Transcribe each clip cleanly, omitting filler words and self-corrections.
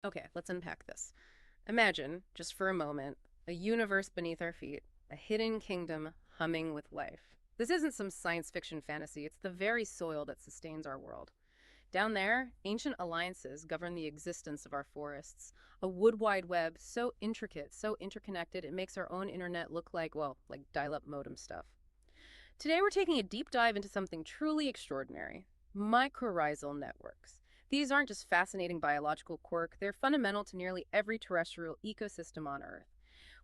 Okay, let's unpack this. Imagine, just for a moment, a universe beneath our feet, a hidden kingdom humming with life. This isn't some science fiction fantasy, it's the very soil that sustains our world. Down there, ancient alliances govern the existence of our forests. A wood wide web so intricate, so interconnected, it makes our own internet look like, well, like dial up modem stuff. Today, we're taking a deep dive into something truly extraordinary: mycorrhizal networks. These aren't just fascinating biological quirk, they're fundamental to nearly every terrestrial ecosystem on Earth.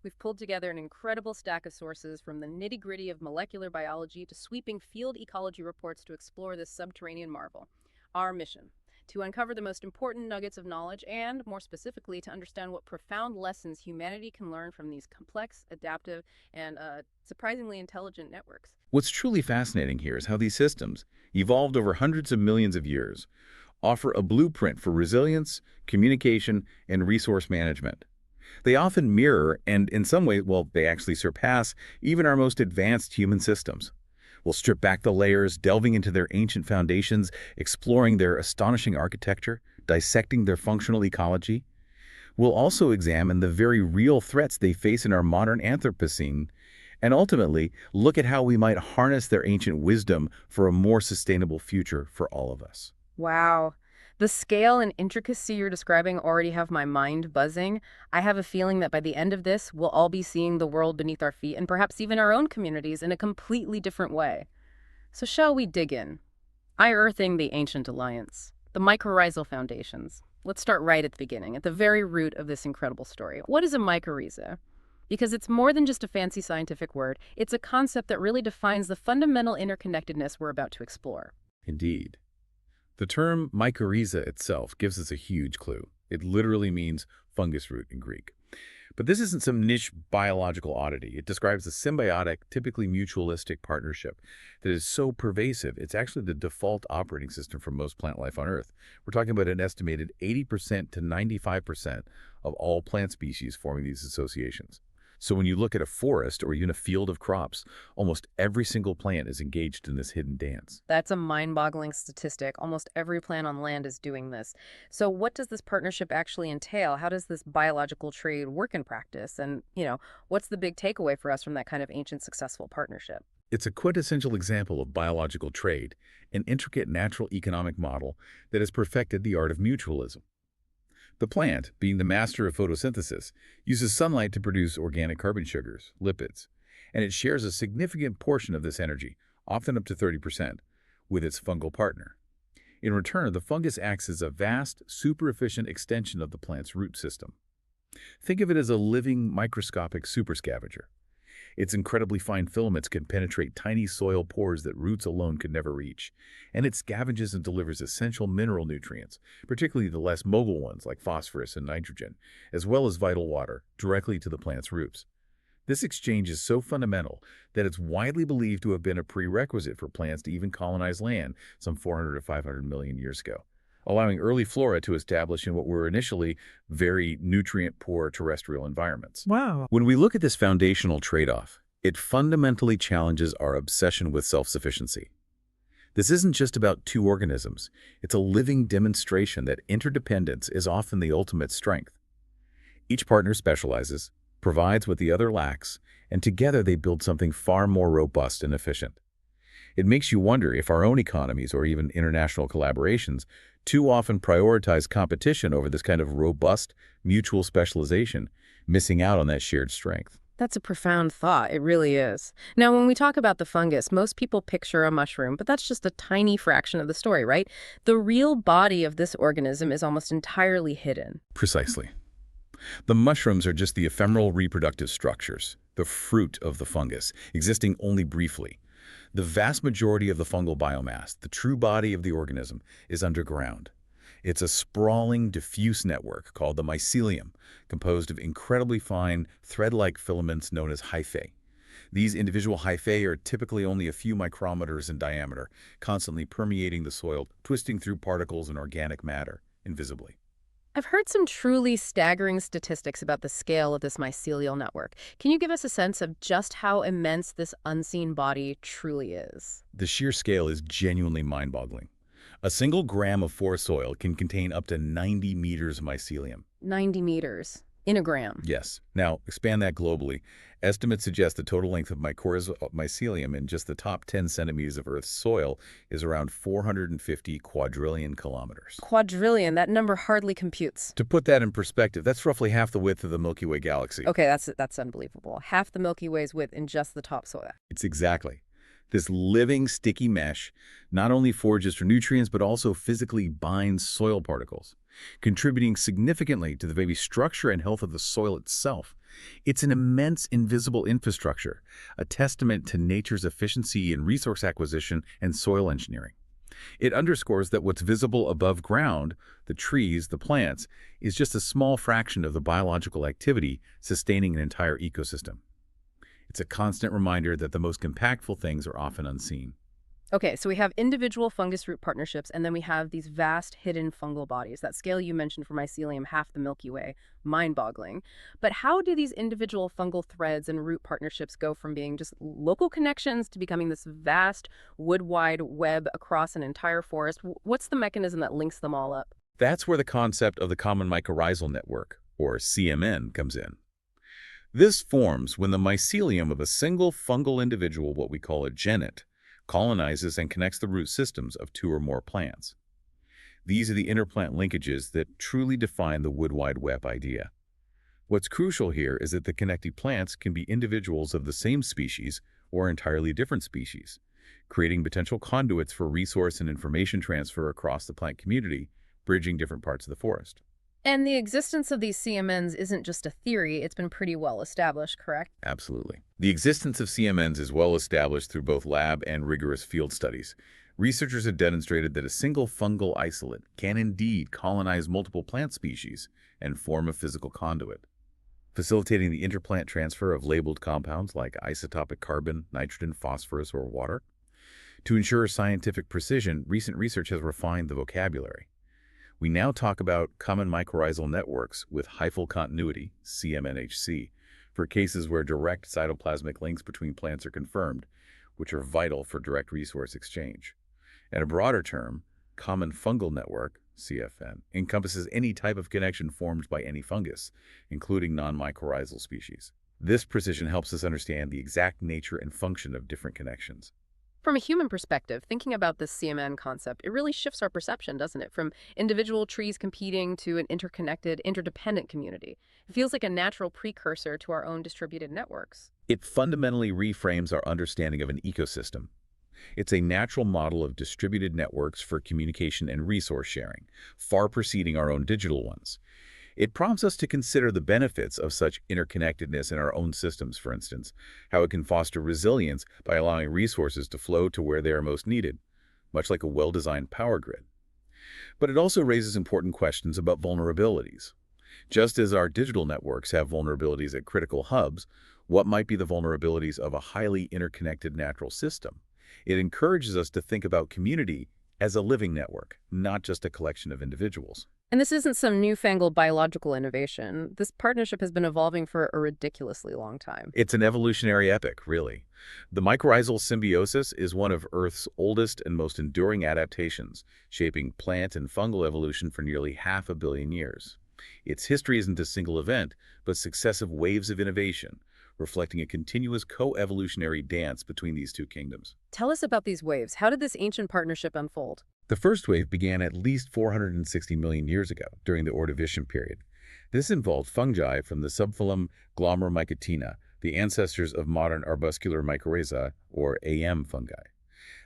We've pulled together an incredible stack of sources from the nitty gritty of molecular biology to sweeping field ecology reports to explore this subterranean marvel. Our mission: to uncover the most important nuggets of knowledge and, more specifically, to understand what profound lessons humanity can learn from these complex, adaptive, and surprisingly intelligent networks. What's truly fascinating here is how these systems, evolved over hundreds of millions of years, offer a blueprint for resilience, communication, and resource management. They often mirror, and in some ways, well, they actually surpass, even our most advanced human systems. We'll strip back the layers, delving into their ancient foundations, exploring their astonishing architecture, dissecting their functional ecology. We'll also examine the very real threats they face in our modern Anthropocene, and ultimately look at how we might harness their ancient wisdom for a more sustainable future for all of us. Wow. The scale and intricacy you're describing already have my mind buzzing. I have a feeling that by the end of this, we'll all be seeing the world beneath our feet and perhaps even our own communities in a completely different way. So, shall we dig in? Unearthing the Ancient Alliance, the mycorrhizal foundations. Let's start right at the beginning, at the very root of this incredible story. What is a mycorrhiza? Because it's more than just a fancy scientific word, it's a concept that really defines the fundamental interconnectedness we're about to explore. Indeed. The term mycorrhiza itself gives us a huge clue. It literally means fungus root in Greek. But this isn't some niche biological oddity. It describes a symbiotic, typically mutualistic partnership that is so pervasive, it's actually the default operating system for most plant life on Earth. We're talking about an estimated 80% to 95% of all plant species forming these associations. So when you look at a forest or even a field of crops, almost every single plant is engaged in this hidden dance. That's a mind boggling statistic. Almost every plant on land is doing this. So, what does this partnership actually entail? How does this biological trade work in practice? And, what's the big takeaway for us from that kind of ancient successful partnership? It's a quintessential example of biological trade, an intricate natural economic model that has perfected the art of mutualism. The plant, being the master of photosynthesis, uses sunlight to produce organic carbon sugars, lipids, and it shares a significant portion of this energy, often up to 30%, with its fungal partner. In return, the fungus acts as a vast, super-efficient extension of the plant's root system. Think of it as a living, microscopic super scavenger. Its incredibly fine filaments can penetrate tiny soil pores that roots alone could never reach, and it scavenges and delivers essential mineral nutrients, particularly the less mobile ones like phosphorus and nitrogen, as well as vital water, directly to the plant's roots. This exchange is so fundamental that it's widely believed to have been a prerequisite for plants to even colonize land some 400 to 500 million years ago, allowing early flora to establish in what were initially very nutrient-poor terrestrial environments. Wow. When we look at this foundational trade-off, it fundamentally challenges our obsession with self-sufficiency. This isn't just about two organisms. It's a living demonstration that interdependence is often the ultimate strength. Each partner specializes, provides what the other lacks, and together they build something far more robust and efficient. It makes you wonder if our own economies or even international collaborations too often prioritize competition over this kind of robust, mutual specialization, missing out on that shared strength. That's a profound thought. It really is. Now, when we talk about the fungus, most people picture a mushroom, but that's just a tiny fraction of the story, right? The real body of this organism is almost entirely hidden. Precisely. The mushrooms are just the ephemeral reproductive structures, the fruit of the fungus, existing only briefly. The vast majority of the fungal biomass, the true body of the organism, is underground. It's a sprawling, diffuse network called the mycelium, composed of incredibly fine, thread-like filaments known as hyphae. These individual hyphae are typically only a few micrometers in diameter, constantly permeating the soil, twisting through particles and organic matter invisibly. I've heard some truly staggering statistics about the scale of this mycelial network. Can you give us a sense of just how immense this unseen body truly is? The sheer scale is genuinely mind-boggling. A single gram of forest soil can contain up to 90 meters of mycelium. 90 meters in a gram. Yes. Now, expand that globally. Estimates suggest the total length of mycorrhizal mycelium in just the top 10 centimeters of Earth's soil is around 450 quadrillion kilometers. Quadrillion, that number hardly computes. To put that in perspective, that's roughly half the width of the Milky Way galaxy. Okay, that's unbelievable. Half the Milky Way's width in just the topsoil. It's exactly. This living, sticky mesh not only forages for nutrients, but also physically binds soil particles, contributing significantly to the very structure and health of the soil itself. It's an immense invisible infrastructure, a testament to nature's efficiency in resource acquisition and soil engineering. It underscores that what's visible above ground, the trees, the plants, is just a small fraction of the biological activity sustaining an entire ecosystem. It's a constant reminder that the most impactful things are often unseen. Okay, so we have individual fungus root partnerships, and then we have these vast hidden fungal bodies. That scale you mentioned for mycelium, half the Milky Way, mind-boggling. But how do these individual fungal threads and root partnerships go from being just local connections to becoming this vast wood-wide web across an entire forest? What's the mechanism that links them all up? That's where the concept of the common mycorrhizal network, or CMN, comes in. This forms when the mycelium of a single fungal individual, what we call a genet, colonizes and connects the root systems of two or more plants. These are the interplant linkages that truly define the wood wide web idea. What's crucial here is that the connected plants can be individuals of the same species or entirely different species, creating potential conduits for resource and information transfer across the plant community, bridging different parts of the forest. And the existence of these CMNs isn't just a theory, it's been pretty well established, correct? Absolutely. The existence of CMNs is well established through both lab and rigorous field studies. Researchers have demonstrated that a single fungal isolate can indeed colonize multiple plant species and form a physical conduit, facilitating the interplant transfer of labeled compounds like isotopic carbon, nitrogen, phosphorus, or water. To ensure scientific precision, recent research has refined the vocabulary. We now talk about common mycorrhizal networks with hyphal continuity, CMNHC, for cases where direct cytoplasmic links between plants are confirmed, which are vital for direct resource exchange. And a broader term, common fungal network, CFN, encompasses any type of connection formed by any fungus, including non-mycorrhizal species. This precision helps us understand the exact nature and function of different connections. From a human perspective, thinking about this CMN concept, it really shifts our perception, doesn't it? From individual trees competing to an interconnected, interdependent community. It feels like a natural precursor to our own distributed networks. It fundamentally reframes our understanding of an ecosystem. It's a natural model of distributed networks for communication and resource sharing, far preceding our own digital ones. It prompts us to consider the benefits of such interconnectedness in our own systems, for instance, how it can foster resilience by allowing resources to flow to where they are most needed, much like a well-designed power grid. But it also raises important questions about vulnerabilities. Just as our digital networks have vulnerabilities at critical hubs, what might be the vulnerabilities of a highly interconnected natural system? It encourages us to think about community as a living network, not just a collection of individuals. And this isn't some newfangled biological innovation. This partnership has been evolving for a ridiculously long time. It's an evolutionary epic, really. The mycorrhizal symbiosis is one of Earth's oldest and most enduring adaptations, shaping plant and fungal evolution for nearly 500 million years. Its history isn't a single event, but successive waves of innovation, reflecting a continuous co-evolutionary dance between these two kingdoms. Tell us about these waves. How did this ancient partnership unfold? The first wave began at least 460 million years ago, during the Ordovician period. This involved fungi from the subphylum Glomeromycotina, the ancestors of modern arbuscular mycorrhiza, or AM fungi.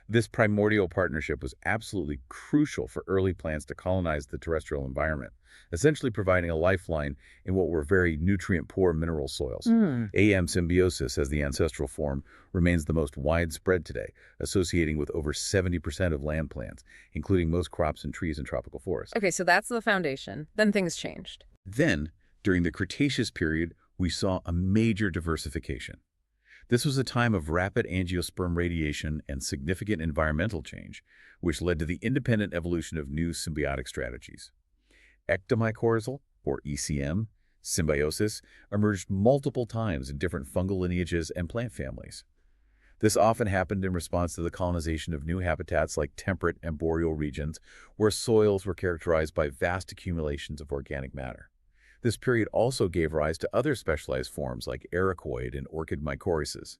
This primordial partnership was absolutely crucial for early plants to colonize the terrestrial environment, essentially providing a lifeline in what were very nutrient-poor mineral soils. AM symbiosis, as the ancestral form, remains the most widespread today, associating with over 70% of land plants, including most crops and trees in tropical forests. Okay, so that's the foundation. Then things changed. Then, during the Cretaceous period, we saw a major diversification. This was a time of rapid angiosperm radiation and significant environmental change, which led to the independent evolution of new symbiotic strategies. Ectomycorrhizal, or ECM, symbiosis emerged multiple times in different fungal lineages and plant families. This often happened in response to the colonization of new habitats like temperate and boreal regions, where soils were characterized by vast accumulations of organic matter. This period also gave rise to other specialized forms like ericoid and orchid mycorrhizas.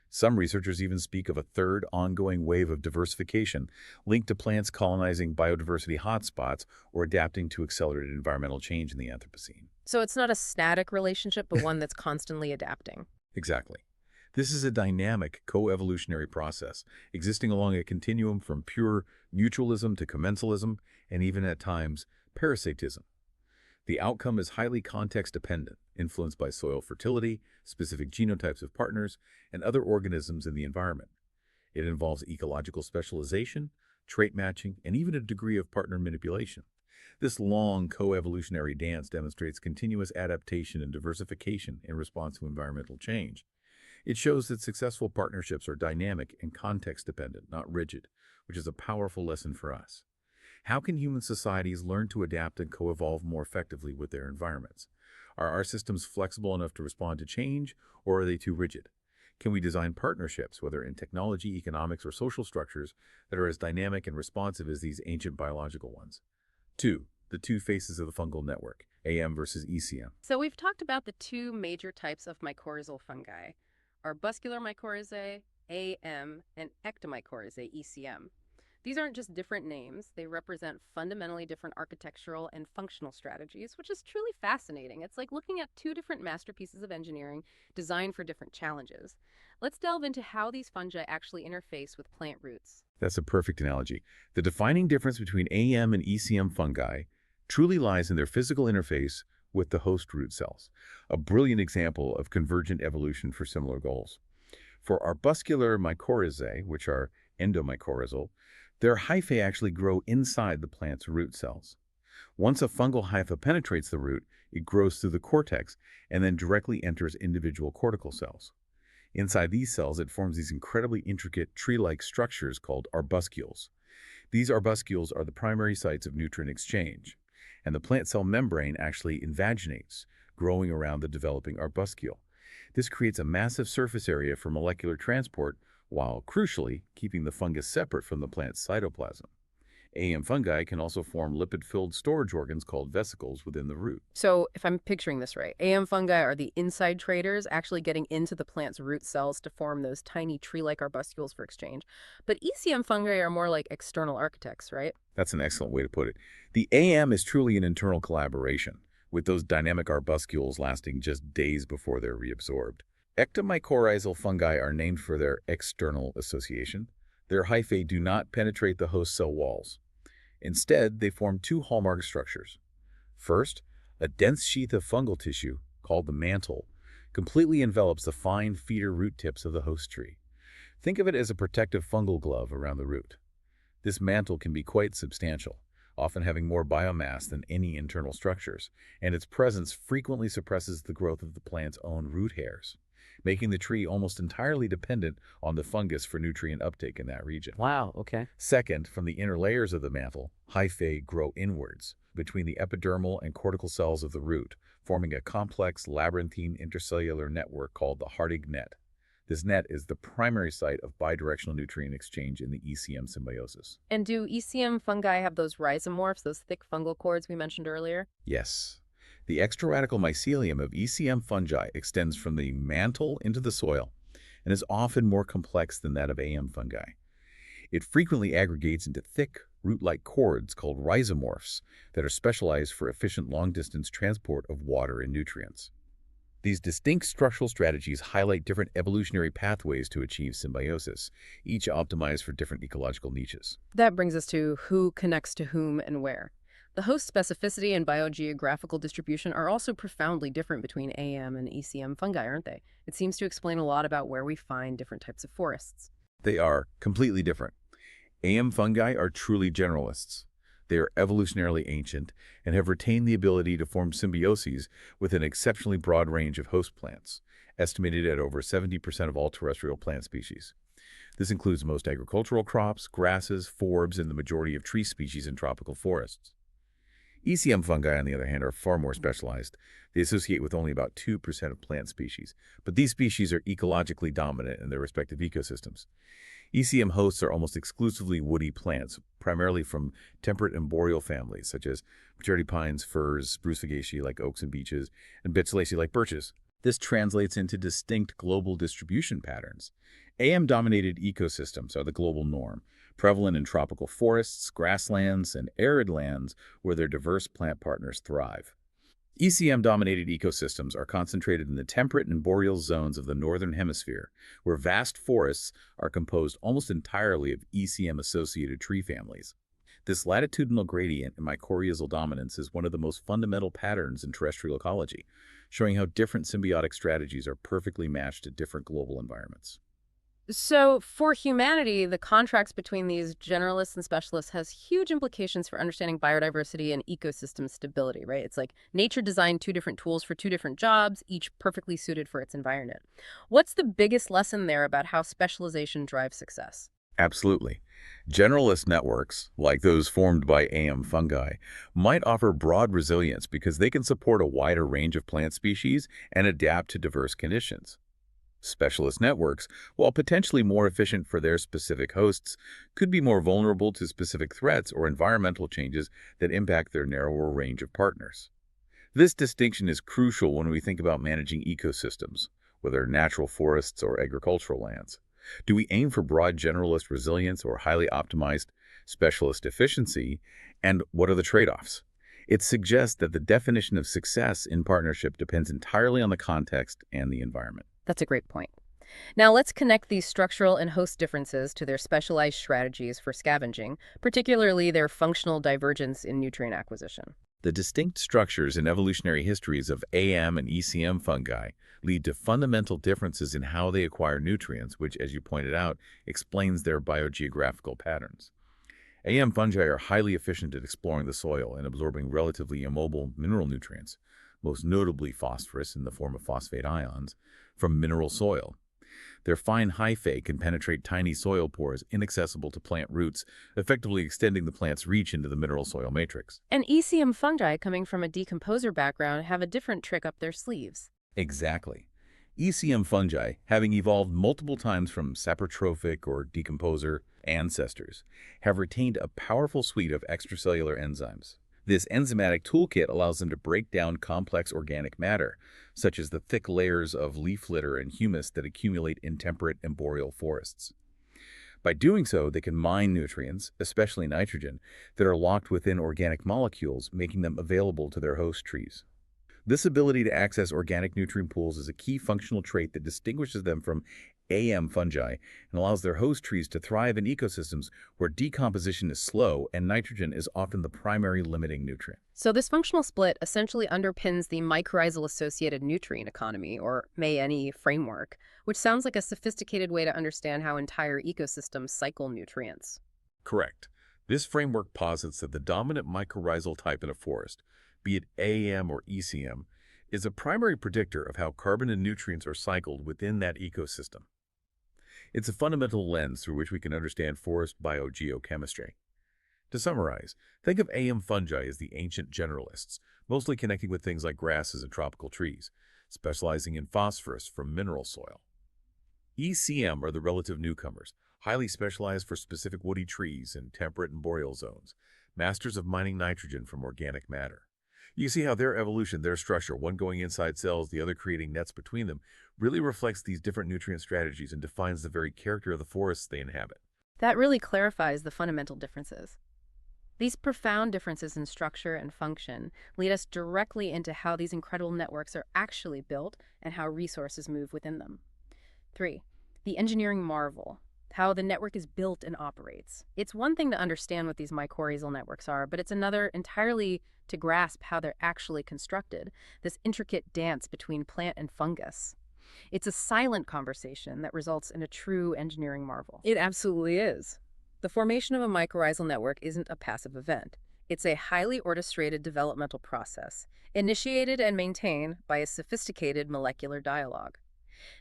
Some researchers even speak of a third ongoing wave of diversification linked to plants colonizing biodiversity hotspots or adapting to accelerated environmental change in the Anthropocene. So it's not a static relationship, but one that's constantly adapting. Exactly. This is a dynamic, co-evolutionary process, existing along a continuum from pure mutualism to commensalism, and even at times, parasitism. The outcome is highly context-dependent, influenced by soil fertility, specific genotypes of partners, and other organisms in the environment. It involves ecological specialization, trait matching, and even a degree of partner manipulation. This long co-evolutionary dance demonstrates continuous adaptation and diversification in response to environmental change. It shows that successful partnerships are dynamic and context-dependent, not rigid, which is a powerful lesson for us. How can human societies learn to adapt and co-evolve more effectively with their environments? Are our systems flexible enough to respond to change, or are they too rigid? Can we design partnerships, whether in technology, economics, or social structures, that are as dynamic and responsive as these ancient biological ones? 2. The two faces of the fungal network, AM versus ECM. So we've talked about the two major types of mycorrhizal fungi, arbuscular mycorrhizae, AM, and ectomycorrhizae, ECM. These aren't just different names, they represent fundamentally different architectural and functional strategies, which is truly fascinating. It's like looking at two different masterpieces of engineering designed for different challenges. Let's delve into how these fungi actually interface with plant roots. That's a perfect analogy. The defining difference between AM and ECM fungi truly lies in their physical interface with the host root cells, a brilliant example of convergent evolution for similar goals. For arbuscular mycorrhizae, which are endomycorrhizal, their hyphae actually grow inside the plant's root cells. Once a fungal hypha penetrates the root, it grows through the cortex and then directly enters individual cortical cells. Inside these cells, it forms these incredibly intricate tree-like structures called arbuscules. These arbuscules are the primary sites of nutrient exchange, and the plant cell membrane actually invaginates, growing around the developing arbuscule. This creates a massive surface area for molecular transport while, crucially, keeping the fungus separate from the plant's cytoplasm. AM fungi can also form lipid-filled storage organs called vesicles within the root. So, if I'm picturing this right, AM fungi are the inside traders actually getting into the plant's root cells to form those tiny tree-like arbuscules for exchange. But ECM fungi are more like external architects, right? That's an excellent way to put it. The AM is truly an internal collaboration, with those dynamic arbuscules lasting just days before they're reabsorbed. Ectomycorrhizal fungi are named for their external association. Their hyphae do not penetrate the host cell walls. Instead, they form two hallmark structures. First, a dense sheath of fungal tissue, called the mantle, completely envelops the fine feeder root tips of the host tree. Think of it as a protective fungal glove around the root. This mantle can be quite substantial, often having more biomass than any internal structures, and its presence frequently suppresses the growth of the plant's own root hairs, making the tree almost entirely dependent on the fungus for nutrient uptake in that region. Wow, okay. Second, from the inner layers of the mantle, hyphae grow inwards, between the epidermal and cortical cells of the root, forming a complex labyrinthine intercellular network called the Hartig net. This net is the primary site of bidirectional nutrient exchange in the ECM symbiosis. And do ECM fungi have those rhizomorphs, those thick fungal cords we mentioned earlier? Yes. The extraradical mycelium of ECM fungi extends from the mantle into the soil and is often more complex than that of AM fungi. It frequently aggregates into thick, root-like cords called rhizomorphs that are specialized for efficient long-distance transport of water and nutrients. These distinct structural strategies highlight different evolutionary pathways to achieve symbiosis, each optimized for different ecological niches. That brings us to who connects to whom and where. The host specificity and biogeographical distribution are also profoundly different between AM and ECM fungi, aren't they? It seems to explain a lot about where we find different types of forests. They are completely different. AM fungi are truly generalists. They are evolutionarily ancient and have retained the ability to form symbioses with an exceptionally broad range of host plants, estimated at over 70% of all terrestrial plant species. This includes most agricultural crops, grasses, forbs, and the majority of tree species in tropical forests. ECM fungi, on the other hand, are far more specialized. They associate with only about 2% of plant species, but these species are ecologically dominant in their respective ecosystems. ECM hosts are almost exclusively woody plants, primarily from temperate and boreal families, such as maturity pines, firs, spruce fagaceae like oaks and beeches, and Betuliaceae like birches. This translates into distinct global distribution patterns. AM-dominated ecosystems are the global norm, prevalent in tropical forests, grasslands, and arid lands where their diverse plant partners thrive. ECM-dominated ecosystems are concentrated in the temperate and boreal zones of the northern hemisphere, where vast forests are composed almost entirely of ECM-associated tree families. This latitudinal gradient in mycorrhizal dominance is one of the most fundamental patterns in terrestrial ecology, showing how different symbiotic strategies are perfectly matched to different global environments. So, for humanity, the contracts between these generalists and specialists has huge implications for understanding biodiversity and ecosystem stability, right? It's like nature designed two different tools for two different jobs, each perfectly suited for its environment. What's the biggest lesson there about how specialization drives success? Absolutely. Generalist networks, like those formed by AM fungi, might offer broad resilience because they can support a wider range of plant species and adapt to diverse conditions. Specialist networks, while potentially more efficient for their specific hosts, could be more vulnerable to specific threats or environmental changes that impact their narrower range of partners. This distinction is crucial when we think about managing ecosystems, whether natural forests or agricultural lands. Do we aim for broad generalist resilience or highly optimized specialist efficiency? And what are the trade-offs? It suggests that the definition of success in partnership depends entirely on the context and the environment. That's a great point. Now, let's connect these structural and host differences to their specialized strategies for scavenging, particularly their functional divergence in nutrient acquisition. The distinct structures and evolutionary histories of AM and ECM fungi lead to fundamental differences in how they acquire nutrients, which, as you pointed out, explains their biogeographical patterns. AM fungi are highly efficient at exploring the soil and absorbing relatively immobile mineral nutrients, most notably phosphorus in the form of phosphate ions, from mineral soil. Their fine hyphae can penetrate tiny soil pores inaccessible to plant roots, effectively extending the plant's reach into the mineral soil matrix. And ECM fungi, coming from a decomposer background, have a different trick up their sleeves. Exactly. ECM fungi, having evolved multiple times from saprotrophic or decomposer ancestors, have retained a powerful suite of extracellular enzymes. This enzymatic toolkit allows them to break down complex organic matter, such as the thick layers of leaf litter and humus that accumulate in temperate and boreal forests. By doing so, they can mine nutrients, especially nitrogen, that are locked within organic molecules, making them available to their host trees. This ability to access organic nutrient pools is a key functional trait that distinguishes them from AM fungi and allows their host trees to thrive in ecosystems where decomposition is slow and nitrogen is often the primary limiting nutrient. So this functional split essentially underpins the mycorrhizal associated nutrient economy, or MANE framework, which sounds like a sophisticated way to understand how entire ecosystems cycle nutrients. Correct. This framework posits that the dominant mycorrhizal type in a forest, be it AM or ECM, is a primary predictor of how carbon and nutrients are cycled within that ecosystem. It's a fundamental lens through which we can understand forest biogeochemistry. To summarize, think of AM fungi as the ancient generalists, mostly connecting with things like grasses and tropical trees, specializing in phosphorus from mineral soil. ECM are the relative newcomers, highly specialized for specific woody trees in temperate and boreal zones, masters of mining nitrogen from organic matter. You see how their evolution, their structure, one going inside cells, the other creating nets between them, really reflects these different nutrient strategies and defines the very character of the forests they inhabit. That really clarifies the fundamental differences. These profound differences in structure and function lead us directly into how these incredible networks are actually built and how resources move within them. 3. The engineering marvel, how the network is built and operates. It's one thing to understand what these mycorrhizal networks are, but it's another entirely to grasp how they're actually constructed, this intricate dance between plant and fungus. It's a silent conversation that results in a true engineering marvel. It absolutely is. The formation of a mycorrhizal network isn't a passive event. It's a highly orchestrated developmental process, initiated and maintained by a sophisticated molecular dialogue.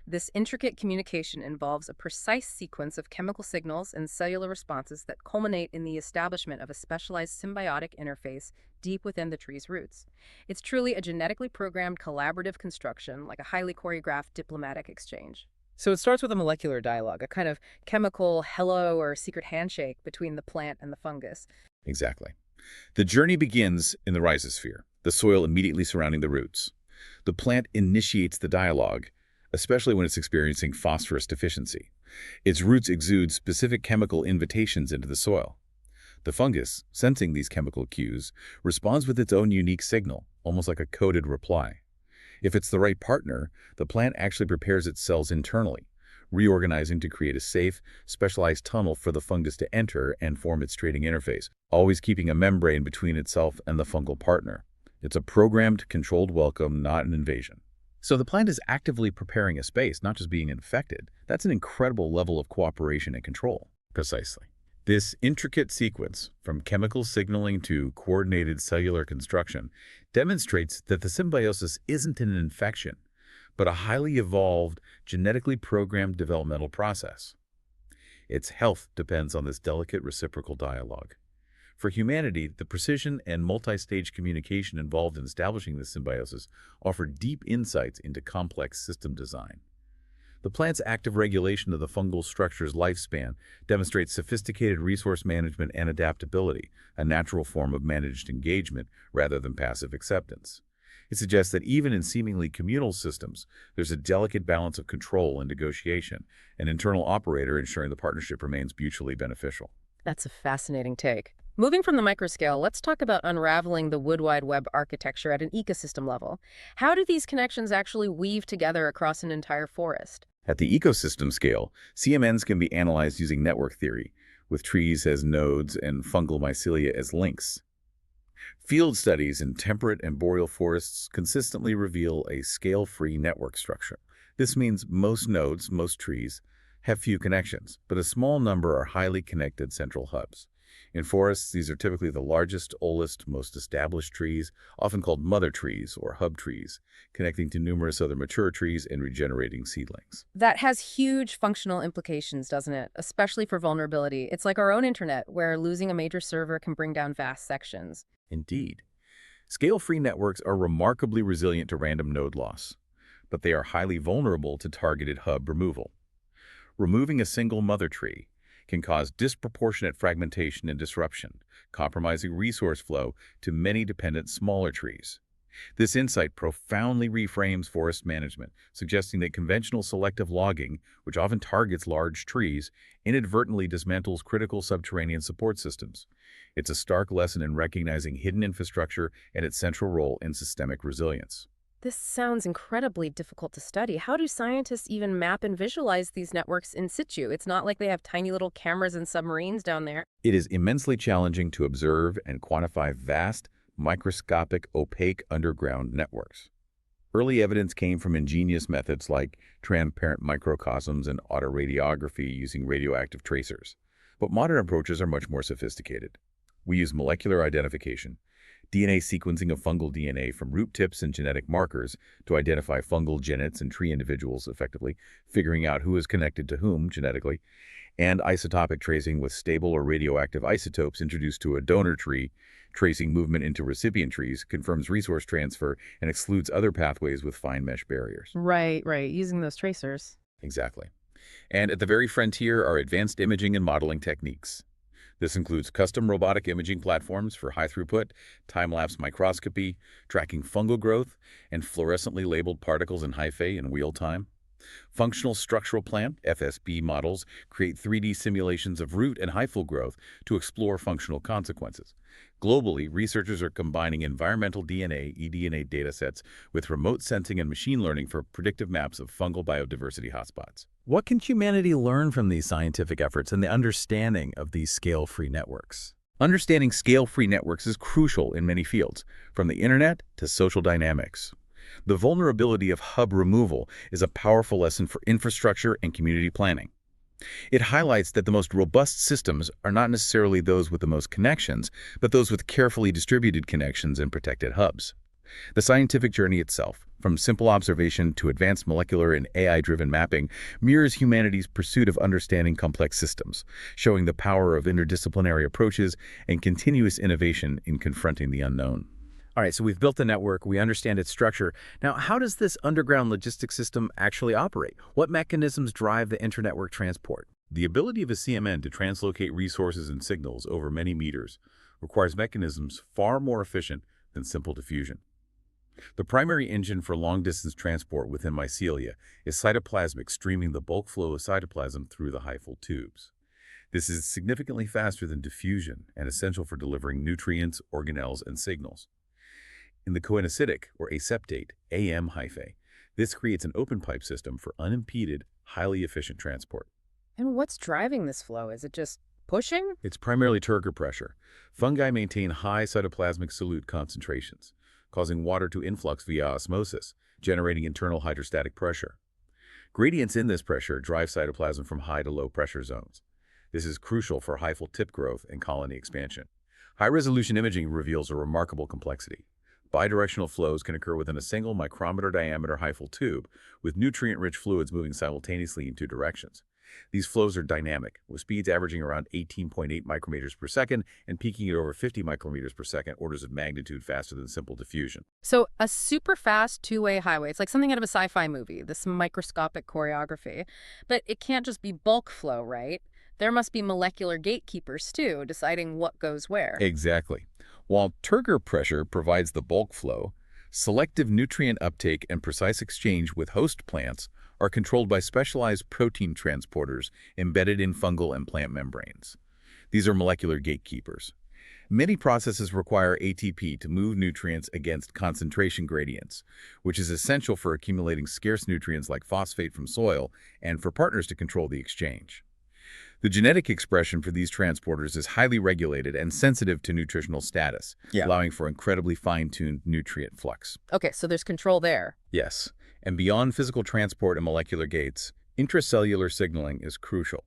This intricate communication involves a precise sequence of chemical signals and cellular responses that culminate in the establishment of a specialized symbiotic interface deep within the tree's roots. It's truly a genetically programmed collaborative construction, like a highly choreographed diplomatic exchange. So it starts with a molecular dialogue, a kind of chemical hello or secret handshake between the plant and the fungus. Exactly. The journey begins in the rhizosphere, the soil immediately surrounding the roots. The plant initiates the dialogue, especially when it's experiencing phosphorus deficiency. Its roots exude specific chemical invitations into the soil. The fungus, sensing these chemical cues, responds with its own unique signal, almost like a coded reply. If it's the right partner, the plant actually prepares its cells internally, reorganizing to create a safe, specialized tunnel for the fungus to enter and form its trading interface, always keeping a membrane between itself and the fungal partner. It's a programmed, controlled welcome, not an invasion. So the plant is actively preparing a space, not just being infected. That's an incredible level of cooperation and control. Precisely. This intricate sequence, from chemical signaling to coordinated cellular construction, demonstrates that the symbiosis isn't an infection, but a highly evolved, genetically programmed developmental process. Its health depends on this delicate reciprocal dialogue. For humanity, the precision and multi-stage communication involved in establishing this symbiosis offer deep insights into complex system design. The plant's active regulation of the fungal structure's lifespan demonstrates sophisticated resource management and adaptability, a natural form of managed engagement rather than passive acceptance. It suggests that even in seemingly communal systems, there's a delicate balance of control and negotiation, an internal operator ensuring the partnership remains mutually beneficial. That's a fascinating take. Moving from the microscale, let's talk about unraveling the wood wide web architecture at an ecosystem level. How do these connections actually weave together across an entire forest? At the ecosystem scale, CMNs can be analyzed using network theory, with trees as nodes and fungal mycelia as links. Field studies in temperate and boreal forests consistently reveal a scale-free network structure. This means most nodes, most trees, have few connections, but a small number are highly connected central hubs. In forests, these are typically the largest, oldest, most established trees, often called mother trees or hub trees, connecting to numerous other mature trees and regenerating seedlings. That has huge functional implications, doesn't it? Especially for vulnerability. It's like our own internet, where losing a major server can bring down vast sections. Indeed. Scale-free networks are remarkably resilient to random node loss, but they are highly vulnerable to targeted hub removal. Removing a single mother tree can cause disproportionate fragmentation and disruption, compromising resource flow to many dependent smaller trees. This insight profoundly reframes forest management, suggesting that conventional selective logging, which often targets large trees, inadvertently dismantles critical subterranean support systems. It's a stark lesson in recognizing hidden infrastructure and its central role in systemic resilience. This sounds incredibly difficult to study. How do scientists even map and visualize these networks in situ? It's not like they have tiny little cameras and submarines down there. It is immensely challenging to observe and quantify vast, microscopic, opaque underground networks. Early evidence came from ingenious methods like transparent microcosms and autoradiography using radioactive tracers. But modern approaches are much more sophisticated. We use molecular identification, DNA sequencing of fungal DNA from root tips and genetic markers to identify fungal genets and tree individuals effectively, figuring out who is connected to whom genetically, and isotopic tracing with stable or radioactive isotopes introduced to a donor tree, tracing movement into recipient trees, confirms resource transfer, and excludes other pathways with fine mesh barriers. Right. Using those tracers. Exactly. And at the very frontier are advanced imaging and modeling techniques. This includes custom robotic imaging platforms for high throughput, time-lapse microscopy, tracking fungal growth, and fluorescently labeled particles in hyphae in real time. Functional structural plant (FSP) models create 3D simulations of root and hyphal growth to explore functional consequences. Globally, researchers are combining environmental DNA, eDNA datasets with remote sensing and machine learning for predictive maps of fungal biodiversity hotspots. What can humanity learn from these scientific efforts and the understanding of these scale-free networks? Understanding scale-free networks is crucial in many fields, from the internet to social dynamics. The vulnerability of hub removal is a powerful lesson for infrastructure and community planning. It highlights that the most robust systems are not necessarily those with the most connections, but those with carefully distributed connections and protected hubs. The scientific journey itself, from simple observation to advanced molecular and AI-driven mapping, mirrors humanity's pursuit of understanding complex systems, showing the power of interdisciplinary approaches and continuous innovation in confronting the unknown. All right, so we've built the network, we understand its structure. Now, how does this underground logistics system actually operate? What mechanisms drive the internetwork transport? The ability of a CMN to translocate resources and signals over many meters requires mechanisms far more efficient than simple diffusion. The primary engine for long-distance transport within mycelia is cytoplasmic, streaming the bulk flow of cytoplasm through the hyphal tubes. This is significantly faster than diffusion and essential for delivering nutrients, organelles, and signals. In the coenocytic, or aseptate, AM hyphae, this creates an open pipe system for unimpeded, highly efficient transport. And what's driving this flow? Is it just pushing? It's primarily turgor pressure. Fungi maintain high cytoplasmic solute concentrations, causing water to influx via osmosis, generating internal hydrostatic pressure. Gradients in this pressure drive cytoplasm from high to low pressure zones. This is crucial for hyphal tip growth and colony expansion. High-resolution imaging reveals a remarkable complexity. Bidirectional flows can occur within a single micrometer diameter hyphal tube, with nutrient-rich fluids moving simultaneously in two directions. These flows are dynamic, with speeds averaging around 18.8 micrometers per second and peaking at over 50 micrometers per second, orders of magnitude faster than simple diffusion. So a super fast two-way highway. It's like something out of a sci-fi movie, this microscopic choreography. But it can't just be bulk flow, right? There must be molecular gatekeepers, too, deciding what goes where. Exactly. While turgor pressure provides the bulk flow, selective nutrient uptake and precise exchange with host plants are controlled by specialized protein transporters embedded in fungal and plant membranes. These are molecular gatekeepers. Many processes require ATP to move nutrients against concentration gradients, which is essential for accumulating scarce nutrients like phosphate from soil and for partners to control the exchange. The genetic expression for these transporters is highly regulated and sensitive to nutritional status, allowing for incredibly fine-tuned nutrient flux. Okay, so there's control there. Yes, and beyond physical transport and molecular gates, intracellular signaling is crucial.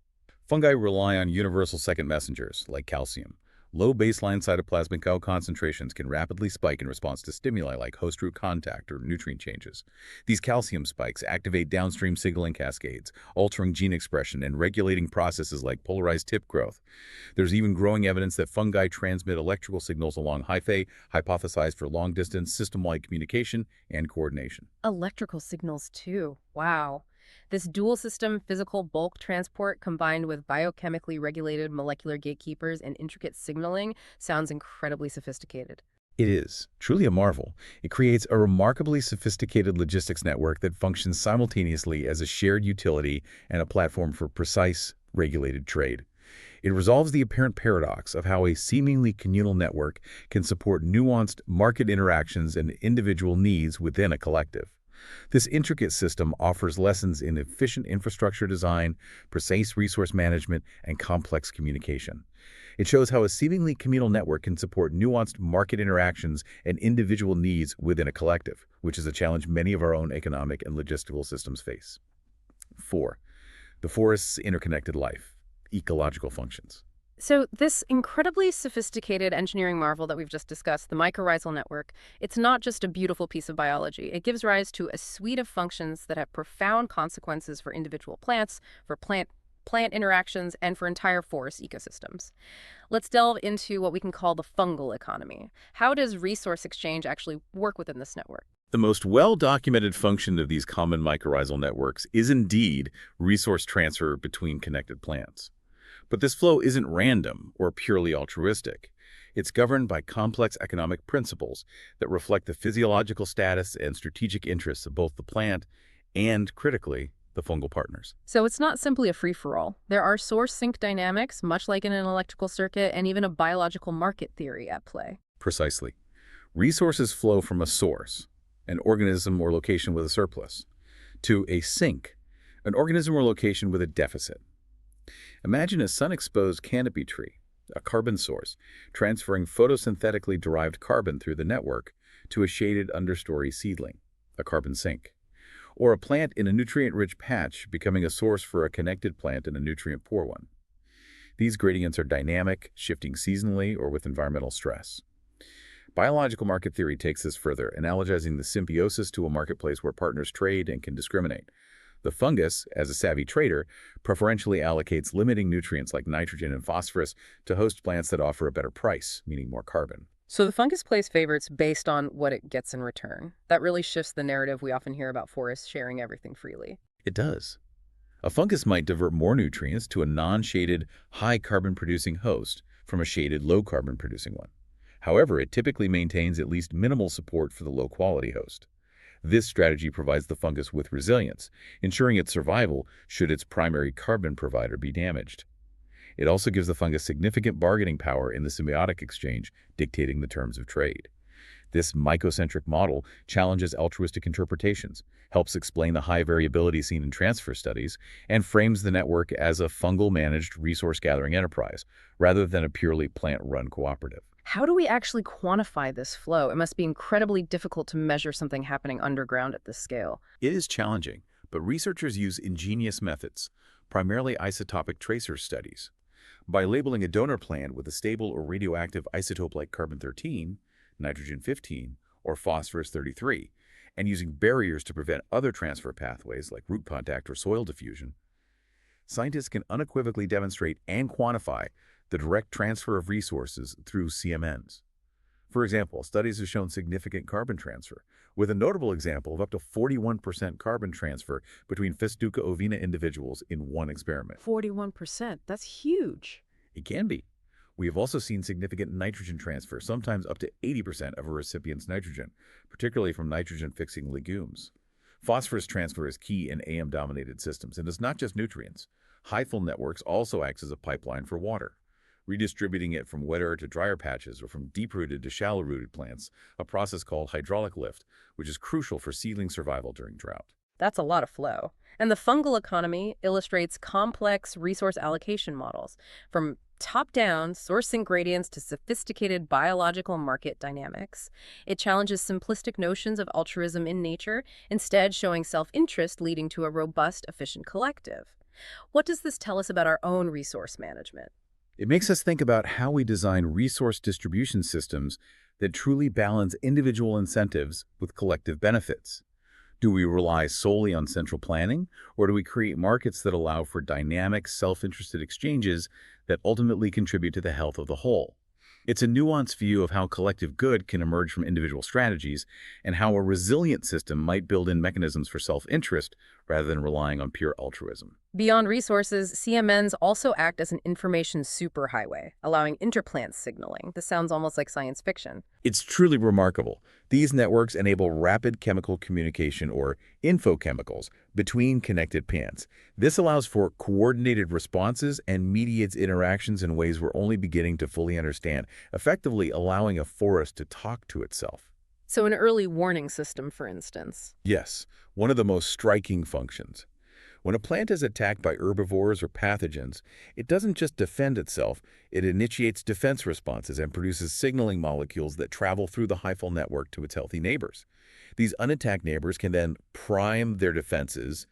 Fungi rely on universal second messengers, like calcium. Low baseline cytoplasmic concentrations can rapidly spike in response to stimuli like host root contact or nutrient changes. These calcium spikes activate downstream signaling cascades, altering gene expression and regulating processes like polarized tip growth. There's even growing evidence that fungi transmit electrical signals along hyphae, hypothesized for long-distance system-wide communication and coordination. Electrical signals, too. Wow. This dual system physical bulk transport combined with biochemically regulated molecular gatekeepers and intricate signaling sounds incredibly sophisticated. It is truly a marvel. It creates a remarkably sophisticated logistics network that functions simultaneously as a shared utility and a platform for precise, regulated trade. It resolves the apparent paradox of how a seemingly communal network can support nuanced market interactions and individual needs within a collective. This intricate system offers lessons in efficient infrastructure design, precise resource management, and complex communication. It shows how a seemingly communal network can support nuanced market interactions and individual needs within a collective, which is a challenge many of our own economic and logistical systems face. 4. The forest's interconnected life, ecological functions. So this incredibly sophisticated engineering marvel that we've just discussed, the mycorrhizal network, it's not just a beautiful piece of biology. It gives rise to a suite of functions that have profound consequences for individual plants, for plant interactions, and for entire forest ecosystems. Let's delve into what we can call the fungal economy. How does resource exchange actually work within this network? The most well-documented function of these common mycorrhizal networks is indeed resource transfer between connected plants. But this flow isn't random or purely altruistic. It's governed by complex economic principles that reflect the physiological status and strategic interests of both the plant and, critically, the fungal partners. So it's not simply a free-for-all. There are source-sink dynamics, much like in an electrical circuit, and even a biological market theory at play. Precisely. Resources flow from a source, an organism or location with a surplus, to a sink, an organism or location with a deficit. Imagine a sun-exposed canopy tree, a carbon source, transferring photosynthetically derived carbon through the network to a shaded understory seedling, a carbon sink. Or a plant in a nutrient-rich patch becoming a source for a connected plant in a nutrient-poor one. These gradients are dynamic, shifting seasonally or with environmental stress. Biological market theory takes this further, analogizing the symbiosis to a marketplace where partners trade and can discriminate. The fungus, as a savvy trader, preferentially allocates limiting nutrients like nitrogen and phosphorus to host plants that offer a better price, meaning more carbon. So the fungus plays favorites based on what it gets in return. That really shifts the narrative we often hear about forests sharing everything freely. It does. A fungus might divert more nutrients to a non-shaded, high-carbon-producing host from a shaded, low-carbon-producing one. However, it typically maintains at least minimal support for the low-quality host. This strategy provides the fungus with resilience, ensuring its survival should its primary carbon provider be damaged. It also gives the fungus significant bargaining power in the symbiotic exchange, dictating the terms of trade. This mycocentric model challenges altruistic interpretations, helps explain the high variability seen in transfer studies, and frames the network as a fungal-managed resource-gathering enterprise, rather than a purely plant-run cooperative. How do we actually quantify this flow? It must be incredibly difficult to measure something happening underground at this scale. It is challenging, but researchers use ingenious methods, primarily isotopic tracer studies. By labeling a donor plant with a stable or radioactive isotope like carbon-13, nitrogen-15, or phosphorus-33, and using barriers to prevent other transfer pathways like root contact or soil diffusion, scientists can unequivocally demonstrate and quantify the direct transfer of resources through CMNs. For example, studies have shown significant carbon transfer, with a notable example of up to 41% carbon transfer between Festuca ovina individuals in one experiment. 41%, that's huge. It can be. We have also seen significant nitrogen transfer, sometimes up to 80% of a recipient's nitrogen, particularly from nitrogen-fixing legumes. Phosphorus transfer is key in AM-dominated systems, and it's not just nutrients. Hyphal networks also acts as a pipeline for water, redistributing it from wetter to drier patches or from deep-rooted to shallow-rooted plants, a process called hydraulic lift, which is crucial for seedling survival during drought. That's a lot of flow. And the fungal economy illustrates complex resource allocation models, from top-down source ingredients to sophisticated biological market dynamics. It challenges simplistic notions of altruism in nature, instead showing self-interest leading to a robust, efficient collective. What does this tell us about our own resource management? It makes us think about how we design resource distribution systems that truly balance individual incentives with collective benefits. Do we rely solely on central planning, or do we create markets that allow for dynamic, self-interested exchanges that ultimately contribute to the health of the whole? It's a nuanced view of how collective good can emerge from individual strategies and how a resilient system might build in mechanisms for self-interest rather than relying on pure altruism. Beyond resources, CMNs also act as an information superhighway, allowing interplant signaling. This sounds almost like science fiction. It's truly remarkable. These networks enable rapid chemical communication, or infochemicals, between connected plants. This allows for coordinated responses and mediates interactions in ways we're only beginning to fully understand, effectively allowing a forest to talk to itself. So an early warning system, for instance. Yes, one of the most striking functions. When a plant is attacked by herbivores or pathogens, it doesn't just defend itself, it initiates defense responses and produces signaling molecules that travel through the hyphal network to its healthy neighbors. These unattacked neighbors can then prime their defenses,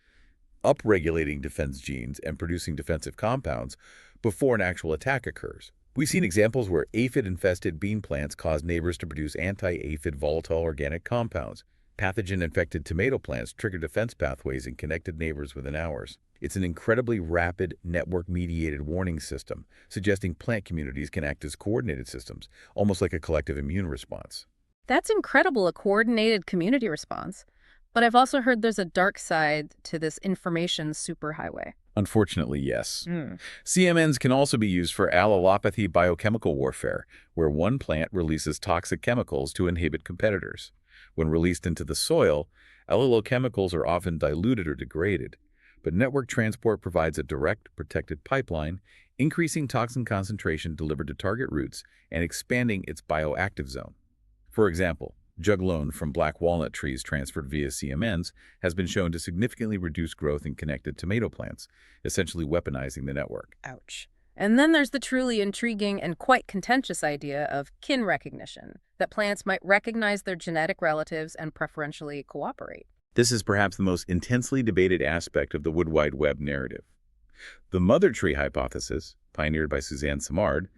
upregulating defense genes and producing defensive compounds before an actual attack occurs. We've seen examples where aphid-infested bean plants cause neighbors to produce anti-aphid volatile organic compounds. Pathogen-infected tomato plants trigger defense pathways in connected neighbors within hours. It's an incredibly rapid, network-mediated warning system, suggesting plant communities can act as coordinated systems, almost like a collective immune response. That's incredible, a coordinated community response. But I've also heard there's a dark side to this information superhighway. Unfortunately, yes. CMNs can also be used for allelopathy biochemical warfare, where one plant releases toxic chemicals to inhibit competitors. When released into the soil, allelochemicals are often diluted or degraded, but network transport provides a direct, protected pipeline, increasing toxin concentration delivered to target roots and expanding its bioactive zone. For example, juglone from black walnut trees transferred via CMNs has been shown to significantly reduce growth in connected tomato plants, essentially weaponizing the network. Ouch. And then there's the truly intriguing and quite contentious idea of kin recognition, that plants might recognize their genetic relatives and preferentially cooperate. This is perhaps the most intensely debated aspect of the Wood Wide Web narrative. The mother tree hypothesis, pioneered by Suzanne Simard,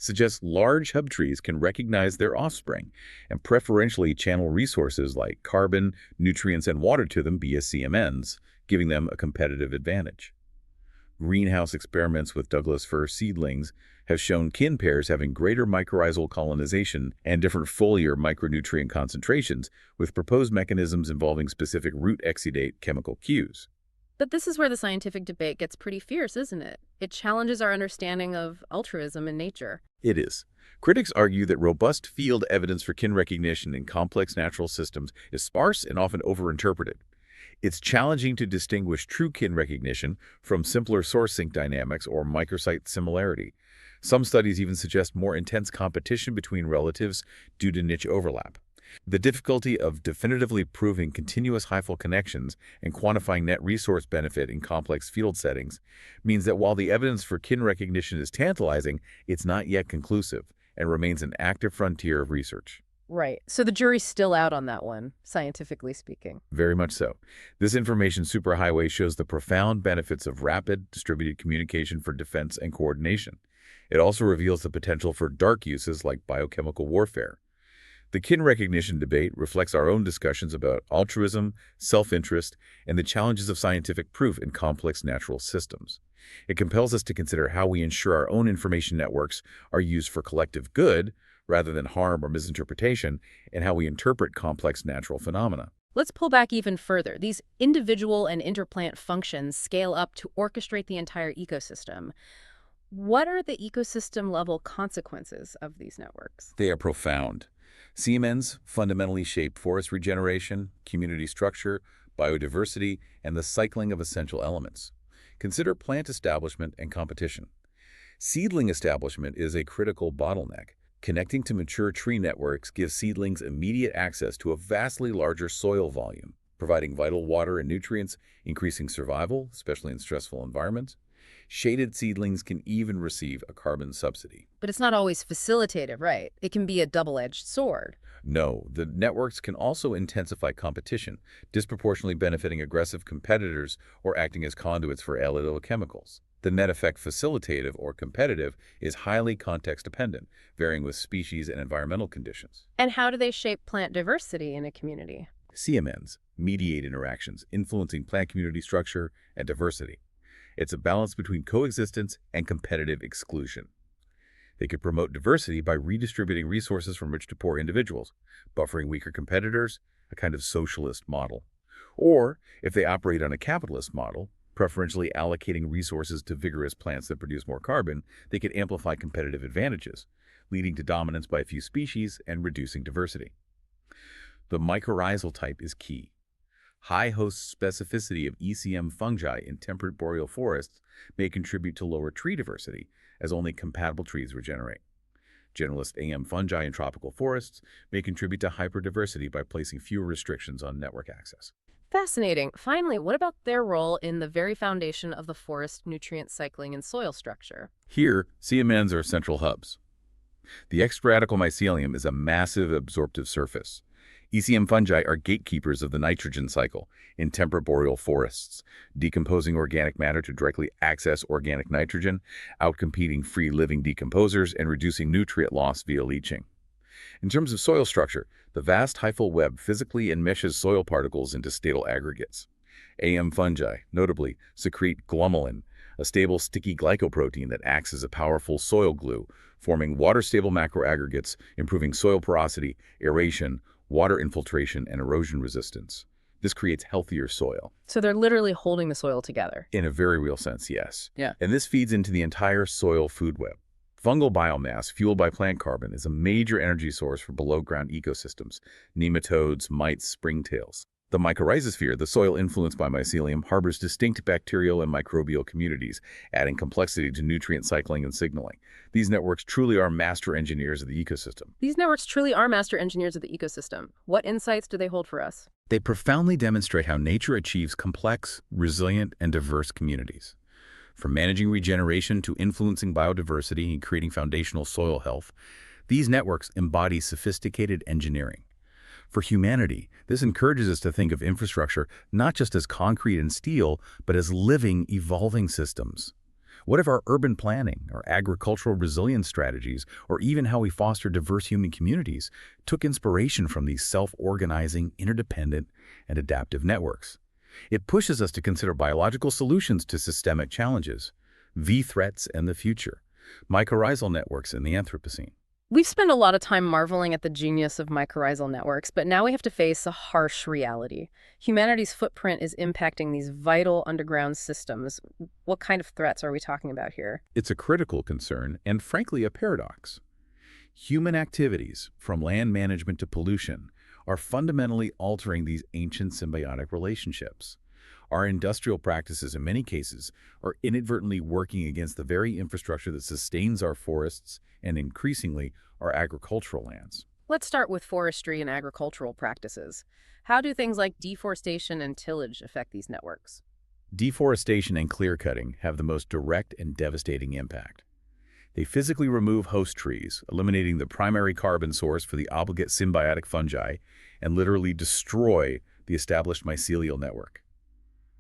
suggests large hub trees can recognize their offspring and preferentially channel resources like carbon, nutrients, and water to them via CMNs, giving them a competitive advantage. Greenhouse experiments with Douglas fir seedlings have shown kin pairs having greater mycorrhizal colonization and different foliar micronutrient concentrations, with proposed mechanisms involving specific root exudate chemical cues. But this is where the scientific debate gets pretty fierce, isn't it? It challenges our understanding of altruism in nature. It is. Critics argue that robust field evidence for kin recognition in complex natural systems is sparse and often overinterpreted. It's challenging to distinguish true kin recognition from simpler source sync dynamics or microsite similarity. Some studies even suggest more intense competition between relatives due to niche overlap. The difficulty of definitively proving continuous hyphal connections and quantifying net resource benefit in complex field settings means that while the evidence for kin recognition is tantalizing, it's not yet conclusive and remains an active frontier of research. Right. So the jury's still out on that one, scientifically speaking. Very much so. This information superhighway shows the profound benefits of rapid, distributed communication for defense and coordination. It also reveals the potential for dark uses like biochemical warfare. The kin recognition debate reflects our own discussions about altruism, self-interest, and the challenges of scientific proof in complex natural systems. It compels us to consider how we ensure our own information networks are used for collective good rather than harm or misinterpretation, and how we interpret complex natural phenomena. Let's pull back even further. These individual and interplant functions scale up to orchestrate the entire ecosystem. What are the ecosystem-level consequences of these networks? They are profound. CMNs fundamentally shape forest regeneration, community structure, biodiversity, and the cycling of essential elements. Consider plant establishment and competition. Seedling establishment is a critical bottleneck. Connecting to mature tree networks gives seedlings immediate access to a vastly larger soil volume, providing vital water and nutrients, increasing survival, especially in stressful environments. Shaded seedlings can even receive a carbon subsidy. But it's not always facilitative, right? It can be a double-edged sword. No, the networks can also intensify competition, disproportionately benefiting aggressive competitors or acting as conduits for allelochemicals. The net effect facilitative or competitive is highly context-dependent, varying with species and environmental conditions. And how do they shape plant diversity in a community? CMNs mediate interactions, influencing plant community structure and diversity. It's a balance between coexistence and competitive exclusion. They could promote diversity by redistributing resources from rich to poor individuals, buffering weaker competitors, a kind of socialist model. Or, if they operate on a capitalist model, preferentially allocating resources to vigorous plants that produce more carbon, they could amplify competitive advantages, leading to dominance by a few species and reducing diversity. The mycorrhizal type is key. High host specificity of ECM fungi in temperate boreal forests may contribute to lower tree diversity, as only compatible trees regenerate. Generalist AM fungi in tropical forests may contribute to hyperdiversity by placing fewer restrictions on network access. Fascinating. Finally, what about their role in the very foundation of the forest nutrient cycling and soil structure? Here, CMNs are central hubs. The extraradical mycelium is a massive absorptive surface. ECM fungi are gatekeepers of the nitrogen cycle in temperate boreal forests, decomposing organic matter to directly access organic nitrogen, outcompeting free-living decomposers, and reducing nutrient loss via leaching. In terms of soil structure, the vast hyphal web physically enmeshes soil particles into stable aggregates. AM fungi, notably, secrete glomalin, a stable sticky glycoprotein that acts as a powerful soil glue, forming water-stable macroaggregates, improving soil porosity, aeration, water infiltration, and erosion resistance. This creates healthier soil. So they're literally holding the soil together. In a very real sense, yes. Yeah. And this feeds into the entire soil food web. Fungal biomass fueled by plant carbon is a major energy source for below-ground ecosystems, nematodes, mites, springtails. The mycorrhizosphere, the soil influenced by mycelium, harbors distinct bacterial and microbial communities, adding complexity to nutrient cycling and signaling. These networks truly are master engineers of the ecosystem. These networks truly are master engineers of the ecosystem. What insights do they hold for us? They profoundly demonstrate how nature achieves complex, resilient, and diverse communities. From managing regeneration to influencing biodiversity and creating foundational soil health, these networks embody sophisticated engineering. For humanity, this encourages us to think of infrastructure not just as concrete and steel, but as living, evolving systems. What if our urban planning, our agricultural resilience strategies, or even how we foster diverse human communities took inspiration from these self-organizing, interdependent, and adaptive networks? It pushes us to consider biological solutions to systemic challenges, V-threats and the future, mycorrhizal networks in the Anthropocene. We've spent a lot of time marveling at the genius of mycorrhizal networks, but now we have to face a harsh reality. Humanity's footprint is impacting these vital underground systems. What kind of threats are we talking about here? It's a critical concern and, frankly, a paradox. Human activities, from land management to pollution, are fundamentally altering these ancient symbiotic relationships. Our industrial practices, in many cases, are inadvertently working against the very infrastructure that sustains our forests and, increasingly, our agricultural lands. Let's start with forestry and agricultural practices. How do things like deforestation and tillage affect these networks? Deforestation and clear-cutting have the most direct and devastating impact. They physically remove host trees, eliminating the primary carbon source for the obligate symbiotic fungi, and literally destroy the established mycelial network.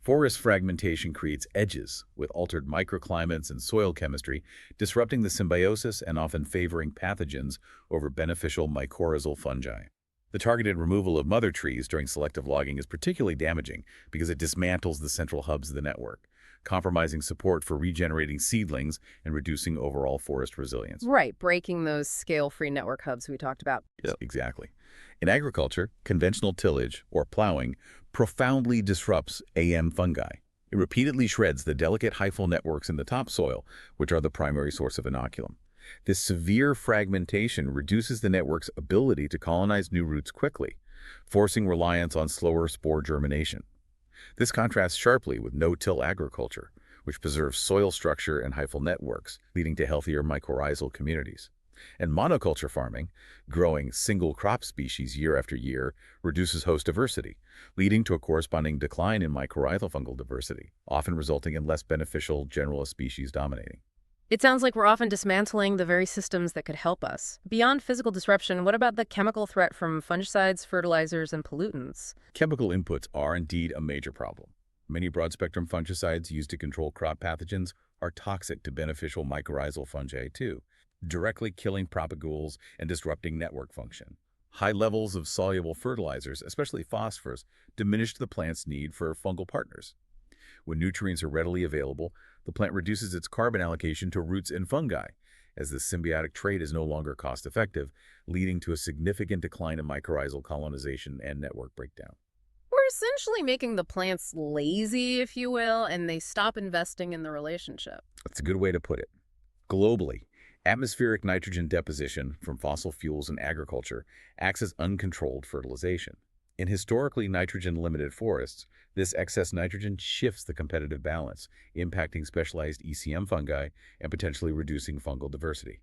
Forest fragmentation creates edges with altered microclimates and soil chemistry, disrupting the symbiosis and often favoring pathogens over beneficial mycorrhizal fungi. The targeted removal of mother trees during selective logging is particularly damaging because it dismantles the central hubs of the network, compromising support for regenerating seedlings and reducing overall forest resilience. Right, breaking those scale-free network hubs we talked about. Yes, exactly. In agriculture, conventional tillage, or plowing, profoundly disrupts fungi. It repeatedly shreds the delicate hyphal networks in the topsoil, which are the primary source of inoculum. This severe fragmentation reduces the network's ability to colonize new roots quickly, forcing reliance on slower spore germination. This contrasts sharply with no-till agriculture, which preserves soil structure and hyphal networks, leading to healthier mycorrhizal communities. And monoculture farming, growing single crop species year after year, reduces host diversity, leading to a corresponding decline in mycorrhizal fungal diversity, often resulting in less beneficial generalist species dominating. It sounds like we're often dismantling the very systems that could help us. Beyond physical disruption, what about the chemical threat from fungicides, fertilizers, and pollutants? Chemical inputs are indeed a major problem. Many broad-spectrum fungicides used to control crop pathogens are toxic to beneficial mycorrhizal fungi too, directly killing propagules and disrupting network function. High levels of soluble fertilizers, especially phosphorus, diminish the plant's need for fungal partners. When nutrients are readily available, the plant reduces its carbon allocation to roots and fungi, as the symbiotic trait is no longer cost-effective, leading to a significant decline in mycorrhizal colonization and network breakdown. We're essentially making the plants lazy, if you will, and they stop investing in the relationship. That's a good way to put it. Globally, atmospheric nitrogen deposition from fossil fuels in agriculture acts as uncontrolled fertilization. In historically nitrogen-limited forests, this excess nitrogen shifts the competitive balance, impacting specialized ECM fungi and potentially reducing fungal diversity.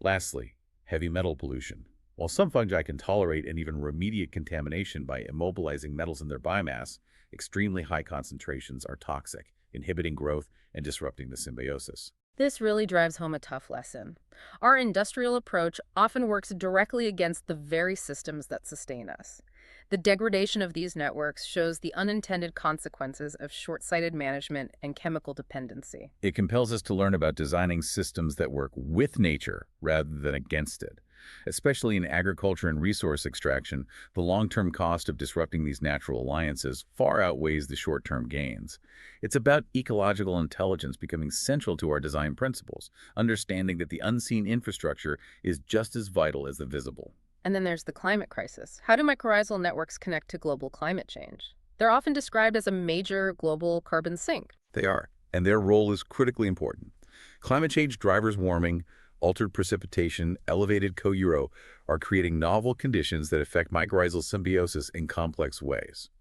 Lastly, heavy metal pollution. While some fungi can tolerate and even remediate contamination by immobilizing metals in their biomass, extremely high concentrations are toxic, inhibiting growth and disrupting the symbiosis. This really drives home a tough lesson. Our industrial approach often works directly against the very systems that sustain us. The degradation of these networks shows the unintended consequences of short-sighted management and chemical dependency. It compels us to learn about designing systems that work with nature rather than against it. Especially in agriculture and resource extraction, the long-term cost of disrupting these natural alliances far outweighs the short-term gains. It's about ecological intelligence becoming central to our design principles, understanding that the unseen infrastructure is just as vital as the visible. And then there's the climate crisis. How do mycorrhizal networks connect to global climate change? They're often described as a major global carbon sink. They are, and their role is critically important. Climate change drivers warming, altered precipitation, elevated co-euro are creating novel conditions that affect mycorrhizal symbiosis in complex ways.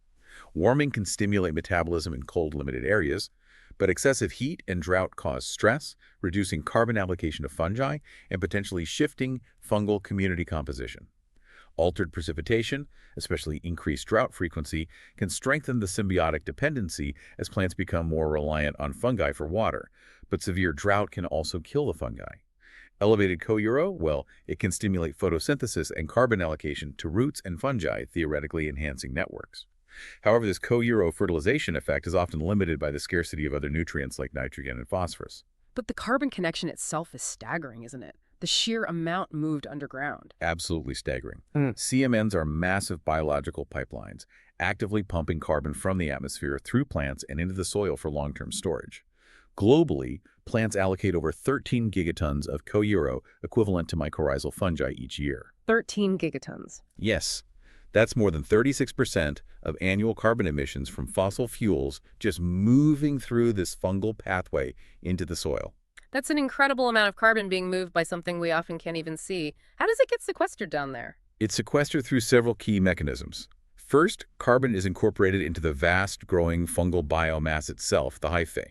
Warming can stimulate metabolism in cold-limited areas, but excessive heat and drought cause stress, reducing carbon application of fungi and potentially shifting fungal community composition. Altered precipitation, especially increased drought frequency, can strengthen the symbiotic dependency as plants become more reliant on fungi for water, but severe drought can also kill the fungi. Elevated co-euro, well, it can stimulate photosynthesis and carbon allocation to roots and fungi, theoretically enhancing networks. However, this co-euro fertilization effect is often limited by the scarcity of other nutrients like nitrogen and phosphorus. But the carbon connection itself is staggering, isn't it? The sheer amount moved underground. Absolutely staggering. Mm. CMNs are massive biological pipelines, actively pumping carbon from the atmosphere through plants and into the soil for long-term storage. Globally, plants allocate over 13 gigatons of co-euro equivalent to mycorrhizal fungi each year. 13 gigatons. Yes, that's more than 36% of annual carbon emissions from fossil fuels just moving through this fungal pathway into the soil. That's an incredible amount of carbon being moved by something we often can't even see. How does it get sequestered down there? It's sequestered through several key mechanisms. First, carbon is incorporated into the vast, growing fungal biomass itself, the hyphae.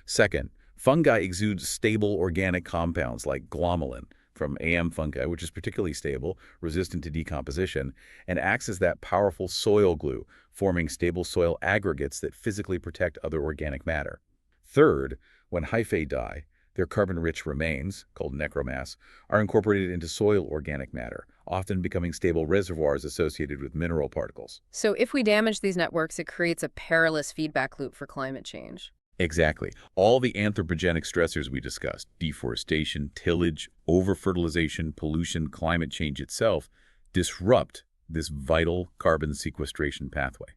Second, fungi exude stable organic compounds like glomalin from AM fungi, which is particularly stable, resistant to decomposition, and acts as that powerful soil glue, forming stable soil aggregates that physically protect other organic matter. Third, when hyphae die, their carbon-rich remains, called necromass, are incorporated into soil organic matter, often becoming stable reservoirs associated with mineral particles. So if we damage these networks, it creates a perilous feedback loop for climate change. Exactly. All the anthropogenic stressors we discussed, deforestation, tillage, over-fertilization, pollution, climate change itself, disrupt this vital carbon sequestration pathway.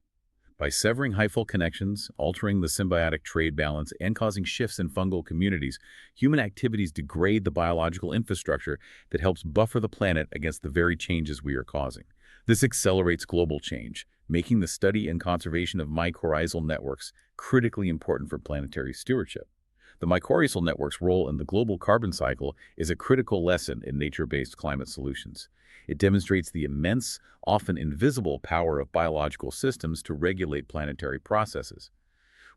By severing hyphal connections, altering the symbiotic trade balance, and causing shifts in fungal communities, human activities degrade the biological infrastructure that helps buffer the planet against the very changes we are causing. This accelerates global change, making the study and conservation of mycorrhizal networks critically important for planetary stewardship. The mycorrhizal network's role in the global carbon cycle is a critical lesson in nature-based climate solutions. It demonstrates the immense, often invisible power of biological systems to regulate planetary processes.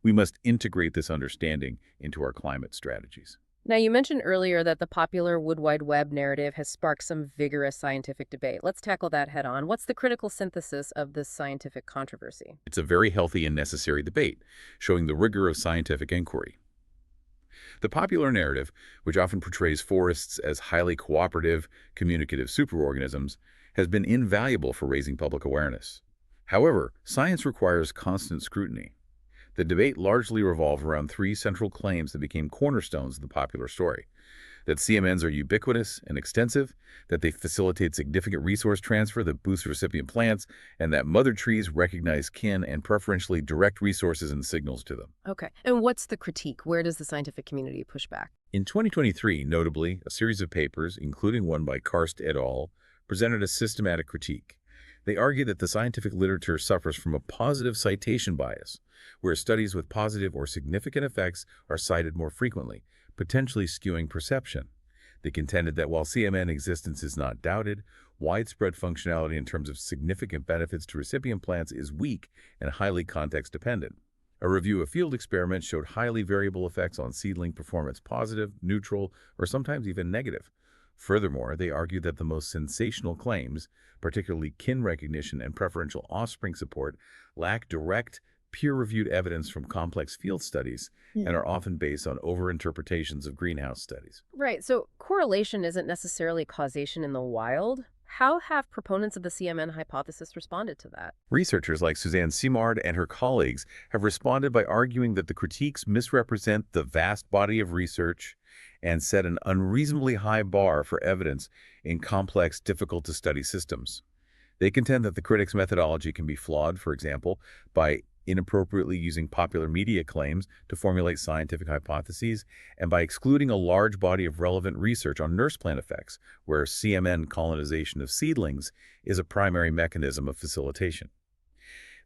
We must integrate this understanding into our climate strategies. Now, you mentioned earlier that the popular Wood Wide Web narrative has sparked some vigorous scientific debate. Let's tackle that head on. What's the critical synthesis of this scientific controversy? It's a very healthy and necessary debate, showing the rigor of scientific inquiry. The popular narrative, which often portrays forests as highly cooperative, communicative superorganisms, has been invaluable for raising public awareness. However, science requires constant scrutiny. The debate largely revolved around three central claims that became cornerstones of the popular story: that CMNs are ubiquitous and extensive, that they facilitate significant resource transfer that boosts recipient plants, and that mother trees recognize kin and preferentially direct resources and signals to them. Okay. And what's the critique? Where does the scientific community push back? In 2023, notably, a series of papers, including one by Karst et al., presented a systematic critique. They argue that the scientific literature suffers from a positive citation bias, where studies with positive or significant effects are cited more frequently, potentially skewing perception. They contended that while CMN existence is not doubted, widespread functionality in terms of significant benefits to recipient plants is weak and highly context-dependent. A review of field experiments showed highly variable effects on seedling performance: positive, neutral, or sometimes even negative. Furthermore, they argued that the most sensational claims, particularly kin recognition and preferential offspring support, lack direct, peer-reviewed evidence from complex field studies and are often based on overinterpretations of greenhouse studies. Right. So correlation isn't necessarily causation in the wild. How have proponents of the CMN hypothesis responded to that? Researchers like Suzanne Simard and her colleagues have responded by arguing that the critiques misrepresent the vast body of research and set an unreasonably high bar for evidence in complex, difficult-to-study systems. They contend that the critics' methodology can be flawed, for example, by inappropriately using popular media claims to formulate scientific hypotheses, and by excluding a large body of relevant research on nurse plant effects, where CMN colonization of seedlings is a primary mechanism of facilitation.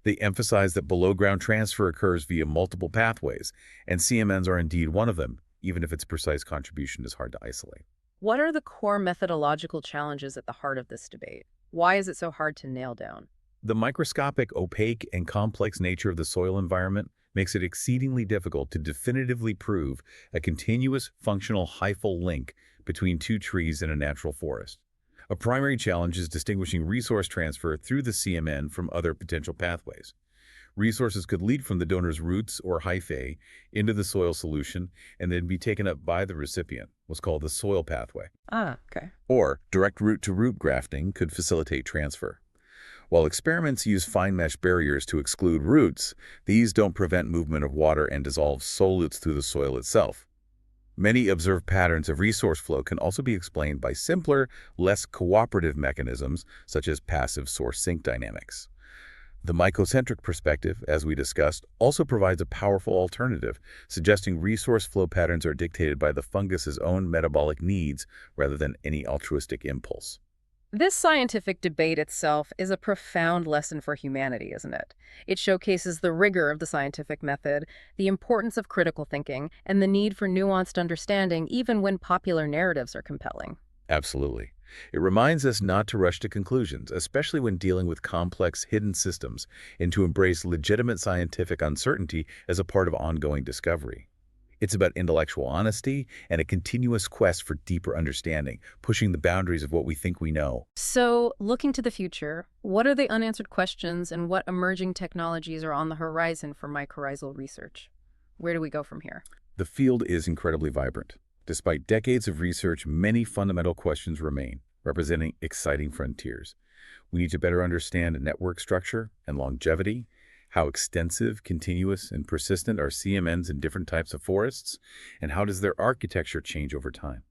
They emphasize that below-ground transfer occurs via multiple pathways, and CMNs are indeed one of them, even if its precise contribution is hard to isolate. What are the core methodological challenges at the heart of this debate? Why is it so hard to nail down? The microscopic, opaque, and complex nature of the soil environment makes it exceedingly difficult to definitively prove a continuous functional hyphal link between two trees in a natural forest. A primary challenge is distinguishing resource transfer through the CMN from other potential pathways. Resources could lead from the donor's roots or hyphae into the soil solution and then be taken up by the recipient, what's called the soil pathway. Okay. Or direct root-to-root grafting could facilitate transfer. While experiments use fine mesh barriers to exclude roots, these don't prevent movement of water and dissolved solutes through the soil itself. Many observed patterns of resource flow can also be explained by simpler, less cooperative mechanisms, such as passive source-sink dynamics. The mycocentric perspective, as we discussed, also provides a powerful alternative, suggesting resource flow patterns are dictated by the fungus's own metabolic needs rather than any altruistic impulse. This scientific debate itself is a profound lesson for humanity, isn't it? It showcases the rigor of the scientific method, the importance of critical thinking, and the need for nuanced understanding even when popular narratives are compelling. Absolutely. It reminds us not to rush to conclusions, especially when dealing with complex, hidden systems, and to embrace legitimate scientific uncertainty as a part of ongoing discovery. It's about intellectual honesty and a continuous quest for deeper understanding, pushing the boundaries of what we think we know. So, looking to the future, what are the unanswered questions and what emerging technologies are on the horizon for mycorrhizal research? Where do we go from here? The field is incredibly vibrant. Despite decades of research, many fundamental questions remain, representing exciting frontiers. We need to better understand network structure and longevity, how extensive, continuous, and persistent are CMNs in different types of forests, and how does their architecture change over time.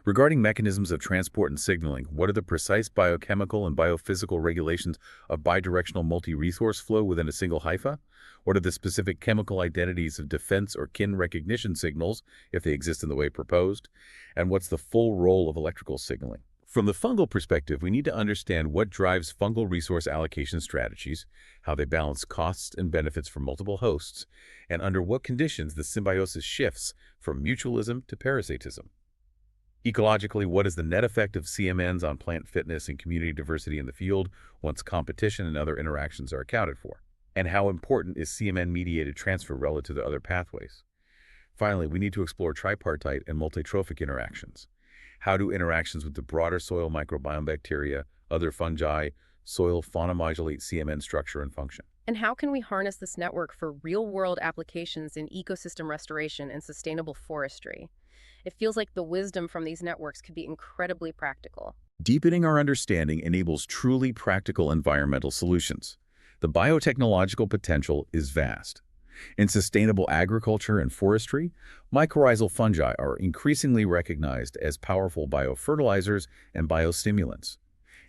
Regarding mechanisms of transport and signaling, what are the precise biochemical and biophysical regulations of bidirectional multi-resource flow within a single hypha? What are the specific chemical identities of defense or kin recognition signals, if they exist in the way proposed? And what's the full role of electrical signaling? From the fungal perspective, we need to understand what drives fungal resource allocation strategies, how they balance costs and benefits for multiple hosts, and under what conditions the symbiosis shifts from mutualism to parasitism. Ecologically, what is the net effect of CMNs on plant fitness and community diversity in the field once competition and other interactions are accounted for? And how important is CMN-mediated transfer relative to other pathways? Finally, we need to explore tripartite and multitrophic interactions. How do interactions with the broader soil microbiome bacteria, other fungi, soil fauna modulate CMN structure and function? And how can we harness this network for real-world applications in ecosystem restoration and sustainable forestry? It feels like the wisdom from these networks could be incredibly practical. Deepening our understanding enables truly practical environmental solutions. The biotechnological potential is vast. In sustainable agriculture and forestry, mycorrhizal fungi are increasingly recognized as powerful biofertilizers and biostimulants.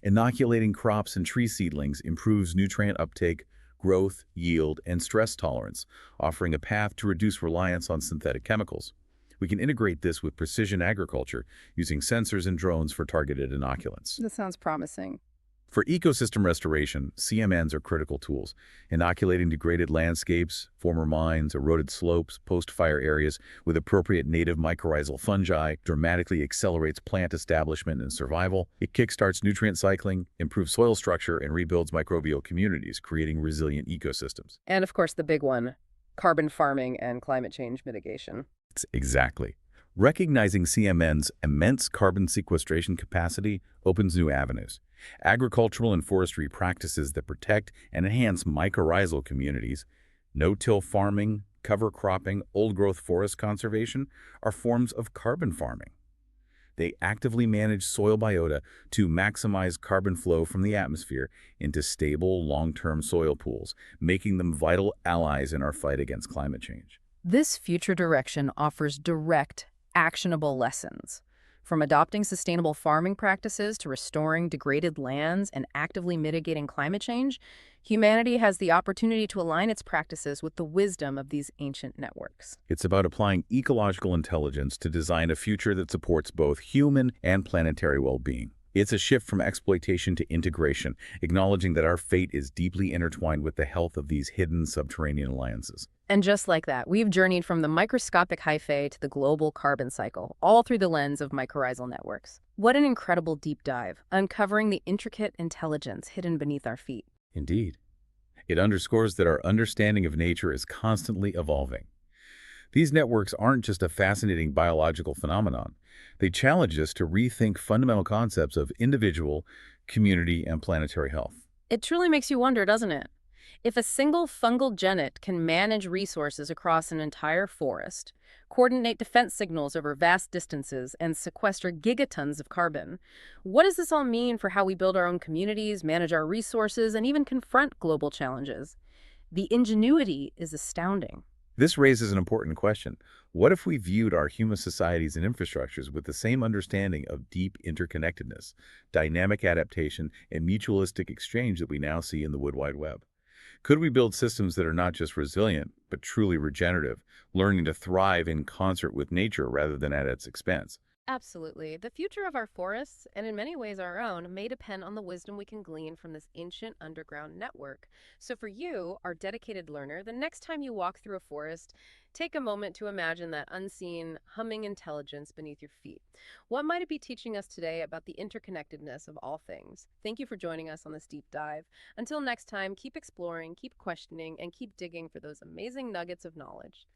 Inoculating crops and tree seedlings improves nutrient uptake, growth, yield, and stress tolerance, offering a path to reduce reliance on synthetic chemicals. We can integrate this with precision agriculture using sensors and drones for targeted inoculants. This sounds promising. For ecosystem restoration, CMNs are critical tools. Inoculating degraded landscapes, former mines, eroded slopes, post-fire areas with appropriate native mycorrhizal fungi dramatically accelerates plant establishment and survival. It kickstarts nutrient cycling, improves soil structure, and rebuilds microbial communities, creating resilient ecosystems. And of course, the big one, carbon farming and climate change mitigation. Exactly. Recognizing CMN's immense carbon sequestration capacity opens new avenues. Agricultural and forestry practices that protect and enhance mycorrhizal communities, no-till farming, cover cropping, old-growth forest conservation are forms of carbon farming. They actively manage soil biota to maximize carbon flow from the atmosphere into stable, long-term soil pools, making them vital allies in our fight against climate change. This future direction offers direct, actionable lessons. From adopting sustainable farming practices to restoring degraded lands and actively mitigating climate change, humanity has the opportunity to align its practices with the wisdom of these ancient networks. It's about applying ecological intelligence to design a future that supports both human and planetary well-being. It's a shift from exploitation to integration, acknowledging that our fate is deeply intertwined with the health of these hidden subterranean alliances. And just like that, we've journeyed from the microscopic hyphae to the global carbon cycle, all through the lens of mycorrhizal networks. What an incredible deep dive, uncovering the intricate intelligence hidden beneath our feet. Indeed. It underscores that our understanding of nature is constantly evolving. These networks aren't just a fascinating biological phenomenon. They challenge us to rethink fundamental concepts of individual, community, and planetary health. It truly makes you wonder, doesn't it? If a single fungal genet can manage resources across an entire forest, coordinate defense signals over vast distances, and sequester gigatons of carbon, what does this all mean for how we build our own communities, manage our resources, and even confront global challenges? The ingenuity is astounding. This raises an important question. What if we viewed our human societies and infrastructures with the same understanding of deep interconnectedness, dynamic adaptation, and mutualistic exchange that we now see in the Wood Wide Web? Could we build systems that are not just resilient, but truly regenerative, learning to thrive in concert with nature rather than at its expense? Absolutely. The future of our forests, and in many ways our own, may depend on the wisdom we can glean from this ancient underground network. So, for you, our dedicated learner, the next time you walk through a forest, take a moment to imagine that unseen, humming intelligence beneath your feet. What might it be teaching us today about the interconnectedness of all things? Thank you for joining us on this deep dive. Until next time, keep exploring, keep questioning, and keep digging for those amazing nuggets of knowledge.